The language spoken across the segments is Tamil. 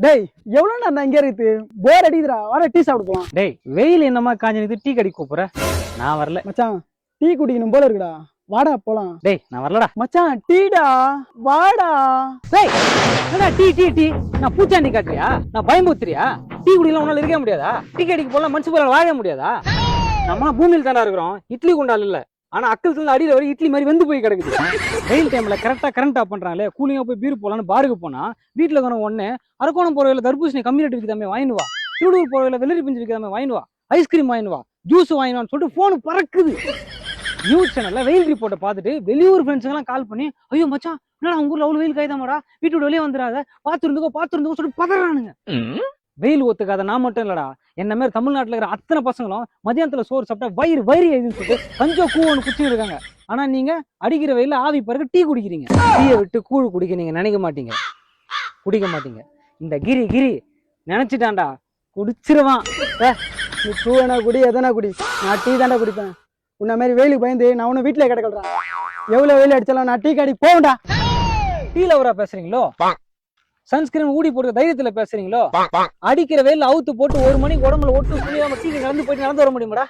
டேய் எவ்வளவு நான் இங்க இருக்கு போர் அடிக்குதுடா வர டீ சாப்பிட போலாம். டேய் வெயில் என்னமா காஞ்சிருக்கு டீ கடி கூப்பிடுற? நான் வரல மச்சான் டீ குடிக்கணும் போல இருக்குடா, வாடா போலாம். டேய் நான் வரலடா மச்சான் டீடா வாடா. டேய் என்னடா டீ டீ டீ நான் பூச்சாண்டி காட்டுறியா? நான் பயம்புத்துறியா? டீ குடிக்கலாம் உன்னால இருக்க முடியாதா? டீ கடிக்கு போலாம் மனுஷன் போல வாழ முடியாதா? நம்ம பூமியில் தானே இருக்கிறோம், இட்லி குண்டால் இல்ல. ஆனா அக்கல் அடியில வரை இட்லி மாதிரி வெந்து போய் கிடக்குது. வெயில் டைம்ல கரெக்டா கரண்ட் ஆஃப் பண்றாங்களே, கூலிங்கா போய் பீர் போலான்னு பாருக்கு போனா வீட்டுல இருக்கிற ஒண்ணு அரக்கோணம் போறவையில தர்பூசணி கம்மி ரேட்டு விற்காம வாங்கினுவா, திருடூர் போறவையில வெள்ளரி பிஞ்சு விற்காம வாங்கினுவா, ஐஸ்கிரீம் வாங்கினுவா, ஜூஸ் வாங்கினுவான்னு சொல்லிட்டு போன் பறக்குது. நியூஸ் சேனல்ல வெயில் ரிப்போர்ட்டை பார்த்துட்டு வெளியூர் ஃப்ரெண்ட்ஸுங்க எல்லாம் கால் பண்ணி, ஐயோ மச்சான் என்னடா உங்க ஊர்ல அவ்வளவு வெயில் காய்தாமாடா, வீட்டோட வெளியே வந்துடாத, பாத்துருந்துக்கோ சொல்லிட்டு பதறானுங்க. வெயில் ஒத்துக்காத நான் மட்டும் இல்லடா, என்ன மாதிரி தமிழ்நாட்டுல இருக்கிற அத்தனை பசங்களும் மதியானத்துல சோறு சாப்பிட்டா வயிறு எழுதின்னு சொல்லிட்டு கொஞ்சம் கூவன்னு குச்சி இருக்காங்க. ஆனா நீங்க அடிக்கிற வெயில ஆவி பிறகு டீ குடிக்கிறீங்க. டீயை விட்டு கூழ் குடிக்க நீங்க நினைக்க மாட்டீங்க, குடிக்க மாட்டீங்க. இந்த கிரி நினைச்சிட்டான்டா குடிச்சிருவான். நீ கூவனா குடி எதனா குடி, நான் டீ தாண்டா குடிப்பேன். உன்ன மாதிரி வெயிலுக்கு பயந்து நான் உன்ன வீட்டுல கிடக்குறேன். எவ்வளவு வெயில் அடிச்சாலும் நான் டீ கடி போவேன்டா. டீல அவரா பேசுறீங்களோ? சன்ஸ்கிரீன் ஊடி போட்டு தைரியத்துல பேசுறீங்களோ? அடிக்கிற வெயில அவுத்து போட்டு 1 மணிக்கு உடம்புல ஒட்டு புரியாம டீ கலந்து போயிட்டு நடந்து வர முடியுமாடா?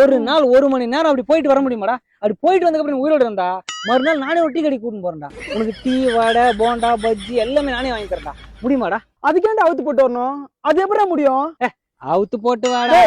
ஒரு நாள் 1 மணி நேரம் அப்படி போயிட்டு வர முடியுமாடா? அப்படி போயிட்டு வந்ததுக்கப்புறம் உயிரோடு இருந்தா மறுநாள் நானே ஒரு டீ கடி கூட்டின்னு போறேன்டா. உனக்கு டீ வடை போண்டா பஜ்ஜி எல்லாமே நானே வாங்கி தரேன்டா. முடியுமாடா? அதுக்கேண்டா அவுத்து போட்டு வரணும், அது எப்படி முடியும்? அவுத்து போட்டு வாடா.